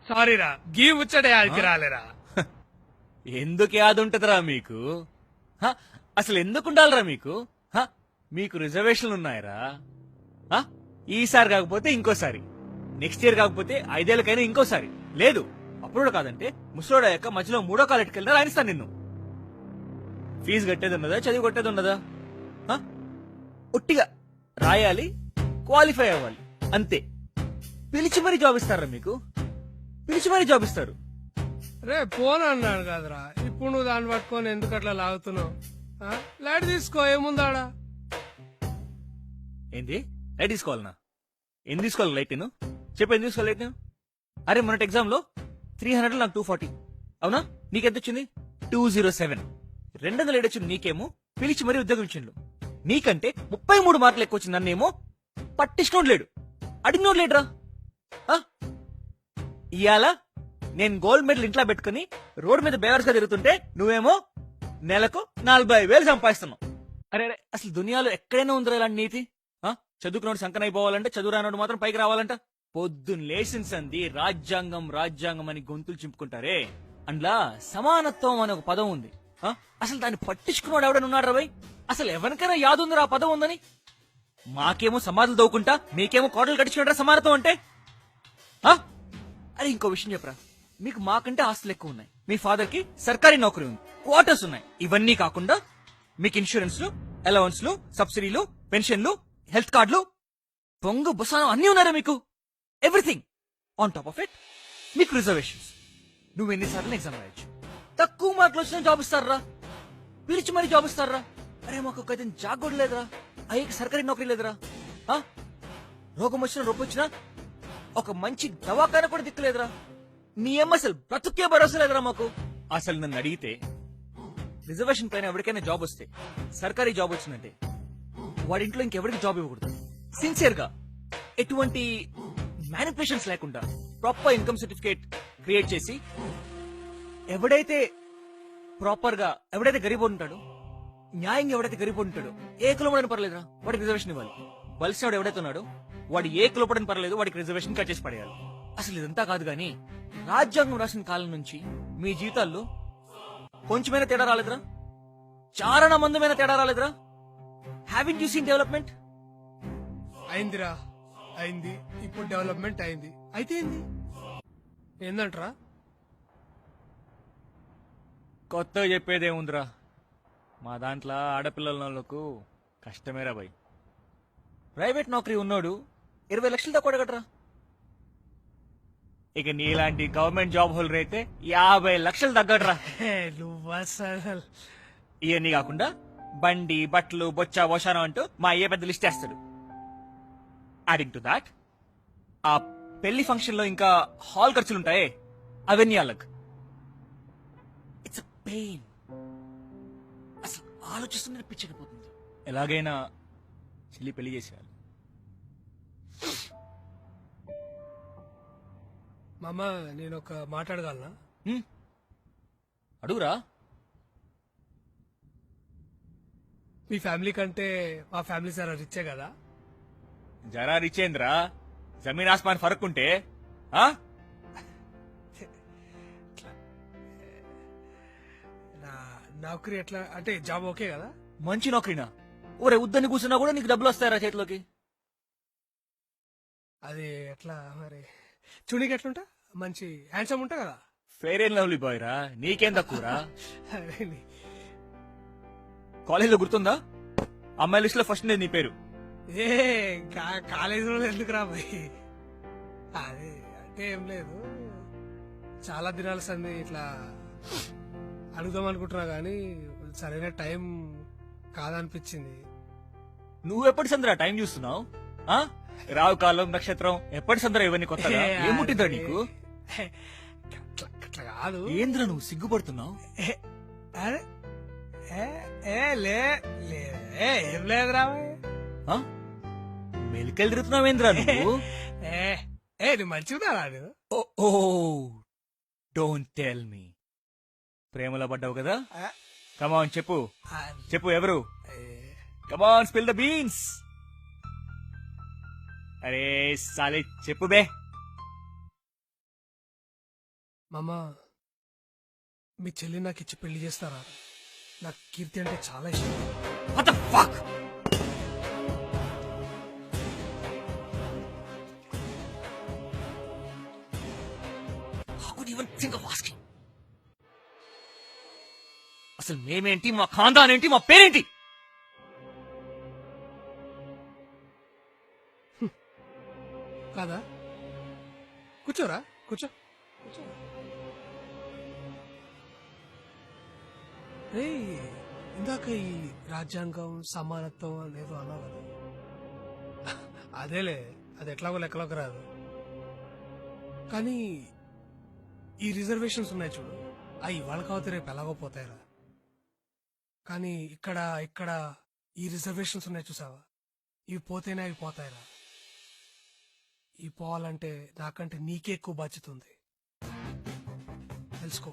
సారీరా గీ ముచ్చటే ఆడికి రాలేరా. ఎందుకు యాद ఉంటదిరా మీకు? హ? అసలు ఎందుకు ఉండాలిరా మీకు? హ? మీకు రిజర్వేషన్లు ఉన్నాయరా? హ? ఈసారి కాకపోతే ఇంకోసారి, నెక్స్ట్ ఇయర్ కాకపోతే 5 ఏళ్ళకైనా ఇంకోసారి. లేదు అప్పుడు కాదంటే ముసలోడు అయ్యాక మధ్యలో 3వ కాలేట్కి వెళ్ళినా రాయిస్తాను నిన్ను. ఫీజు కట్టేది ఉన్నదా, చదివి కొట్టేది ఉన్నదా? హ? ఒట్టిగా రాయాలి, క్వాలిఫై అవ్వాలి, అంతే. పిలిచి మరీ జాబ్ ఇస్తారా మీకు? పిలిచి మరీ జాబ్ ఇస్తారు. రే ఫోన్ అన్నాడు కదరా, ఇప్పుడు నువ్వు దాన్ని పట్టుకొని ఎందుకు అట్లా లాగుతున్నావు? లైట్ తీసుకో, ఏముందాడా? ఏంది లైట్ తీసుకోవాలనా? ఏం తీసుకోవాలి లైట్ నేను? చెప్పు ఏం తీసుకోవాలి లైట్ నేను? అరే మొన్నటి ఎగ్జామ్ లో 300 నాకు 240. అవునా? నీకెంత వచ్చింది? 207. 200 వచ్చింది నీకేమో, పిలిచి మరీ ఉద్యోగం ఇచ్చిండు. నీకంటే 33 మార్కులు ఎక్కువ వచ్చింది, నన్నేమో పట్టించుకోడు లేడు, అడిగినోడు లేడురా. ఇవాళ నేను గోల్డ్ మెడల్ ఇంట్లో పెట్టుకుని రోడ్ మీద బేవర్స్ గా తిరుగుతుంటే నువ్వేమో నెలకు 45,000 సంపాదిస్తున్నావు. అరే అరే అసలు దునియాలో ఎక్కడైనా ఉందిరా ఇలాంటి నీతి? చదువుకున్నాడు సంకనైపోవాలంటే, చదువు రానోడు మాత్రం పైకి రావాలంట. పొద్దున్న లేసిన సంది రాజ్యాంగం రాజ్యాంగం అని గొంతులు చింపుకుంటారే, అందులో సమానత్వం అనే ఒక పదం ఉంది. అసలు దాన్ని పట్టించుకున్నాడు ఎవడనున్నాడు రా భయ్? అసలు ఎవరికైనా యాదుందిరా ఆ పదం ఉందని? మాకేమో సమాధులు దవ్వుకుంటా, మీకేమో కోటలు కట్టించుకుంటారా సమానత్వం అంటే? అరే ఇంకో విషయం చెప్పరా, మీకు మాకంటే ఆస్తులు ఎక్కువ ఉన్నాయి, మీ ఫాదర్ కి సర్కారీ నౌకరీ ఉంది, క్వార్టర్స్ ఉన్నాయి. ఇవన్నీ కాకుండా మీకు ఇన్సూరెన్స్లు, అలవెన్స్లు, సబ్సిడీలు, పెన్షన్లు, హెల్త్ కార్డులు, పొంగు బుసానం అన్ని ఉన్నారా మీకు? Everything. On top of it మీకు రిజర్వేషన్స్. నువ్వు ఎన్నిసార్లు ఎగ్జామ్ రాయొచ్చు, తక్కువ మార్కులు వచ్చినా జాబ్ ఇస్తారా, పిలిచి మరీ జాబ్ ఇస్తారా? అరే మాకు ఒక జాబ్ కూడా లేదురా, అయ్యకి సర్కారీ నౌకరీ లేదురా. రోగం వచ్చినా రొప్ప వచ్చినా ఒక మంచి దవాఖాన కూడా దిక్కులేదురా. నీ అసలు బ్రతుకే భరోసా లేదురా మాకు. అసలు నన్ను అడిగితే రిజర్వేషన్ పైన ఎవరికైనా జాబ్ వస్తే, సర్కారీ జాబ్ వచ్చిందంటే వాడింట్లో ఇంకెవరికి జాబ్ ఇవ్వకూడదు. సిన్సియర్ గా, ఎటువంటి మ్యానిపులేషన్స్ లేకుండా ప్రాపర్ ఇన్కమ్ సర్టిఫికేట్ క్రియేట్ చేసి, ఎవడైతే ప్రాపర్ గా, ఎవడైతే గరీబ్ ఉంటాడో, న్యాయంగా ఎవడైతే గరీబ్ ఉంటాడో, ఏ కులపడని పర్లేదురా వాడికి రిజర్వేషన్ ఇవ్వాలి. వలసినాడు ఎవడైతే ఉన్నాడో వాడు ఏ కులపడని పర్లేదు, వాడికి రిజర్వేషన్ కట్ చేసి పడేయాలి. అసలు ఇదంతా కాదు గానీ రాజ్యాంగం రాసిన కాలం నుంచి మీ జీవితాల్లో కొంచెమైనా తేడా రాలేదురా? చాలా మందమైన తేడా రాలేదురా? Having you seen development? అయిందిరా, అయింది. ఇప్పుడు డెవలప్మెంట్ అయింది. అయితే ఏంది ఏందంటరా? కొత్తగా చెప్పేదేముందిరా, మా దాంట్లో ఆడపిల్లలకు కష్టమేరా భయ్. ప్రైవేట్ నౌకరీ ఉన్నాడు 20 లక్షలు తక్కువ కట్టరా. ఇక నీలాంటి గవర్నమెంట్ జాబ్ హోల్డర్ అయితే 50 లక్షలు తగ్గడరా. ఇవన్నీ కాకుండా బండి, బట్టలు, బొచ్చా, వశానం అంటూ మా అయ్యే పెద్ద లిస్ట్ వేస్తాడు. యాడింగ్ టు దాట్ ఆ పెళ్లి ఫంక్షన్ లో ఇంకా హాల్ ఖర్చులుంటాయే, అవన్నీ అలగ్. It's pain. అసలు ఆలోచిస్తుంటే పిచ్చకపోతుంది. ఎలాగైనా చెల్లి పెళ్లి చేసేయాలి. మామ నేను ఒక మాట్లాడగలనా? అడుగురా. మీ ఫ్యామిలీ కంటే మా ఫ్యామిలీ సార్ రిచ్చే కదా? జరా రిచేంద్రా, జమీన్ ఆస్మాన్ ఫరక్ ఉంటే. నౌకరీ ఎట్లా అంటే జాబ్ ఓకే కదా? మంచి నౌకరీనా? ఒరే ఉద్దని కూర్చున్నా కూడా నీకు డబ్బులు వస్తాయరా చేతిలోకి? అది ఎట్లా మరి? చునీకి ఎట్లుంటా? మంచి హ్యాండ్సమ్ ఉంటా కదా? ఫెయిర్ అండ్ లవ్లీ బాయ్ రా, నీకేం తక్కువరా? కాలేజీలో గుర్తుందా, అమ్మాయి లిస్ట్ లో ఫస్ట్ నీ పేరు. ఏ కాలేజీలో ఎందుకు రా బాయ్? అదే అంటే ఏం లేదు, చాలా దినాల సంది ఇట్లా అడుగుదాం అనుకుంటున్నా గానీ సరైన టైం కాదనిపించింది. నువ్వెప్పటి సందరా టైం చూస్తున్నావు? రావు కాలం, నక్షత్రం ఎప్పటి సందరా ఇవన్నీ కొత్తగా? ఏముంటుందా నీకు? అట్లా కాదు. ఏంద్రా నువ్వు సిగ్గుపడుతున్నావు? ఏం లేదురా, మెలికలు తిరుగుతున్నావేంద్రా నువ్వు? నువ్వు మంచిగా డోంట్ టెల్ మీ. ప్రేమలో పడ్డావు కదా? కమాన్ చెప్పు, చెప్పు ఎవరు? కమాన్ స్పిల్ ద బీన్స్. అరే సాలే చెప్పు బే. మామ మీ చెల్లి నాకు ఇచ్చి పెళ్లి చేస్తారా? నాకు కీర్తి అంటే చాలా ఇష్టం. What the fuck? How could you even think of asking? అసలు మేమేంటి, మా ఖాందాన్ ఏంటి, మా పేరేంటి? కాదా? కూర్చోరా, కూర్చో. ఏయ్, ఇందాక ఈ రాజ్యాంగం సమానత్వం అనేదో అన్నావు కదా. అదేలే, అది ఎట్లాగో లెక్కలోకి రాదు. కానీ ఈ రిజర్వేషన్స్ ఉన్నాయి చూడు, అవి ఇవాళ కాకపోతే రేపు ఎలాగో పోతాయిరా. కానీ ఇక్కడ ఇక్కడ ఈ రిజర్వేషన్స్ ఉన్నాయి చూసావా, ఇవి పోతేనే అవి పోతాయిరా. ఇవి పోవాలంటే నాకంటే నీకే ఎక్కువ బాధ్యత ఉంది, తెలుసుకో.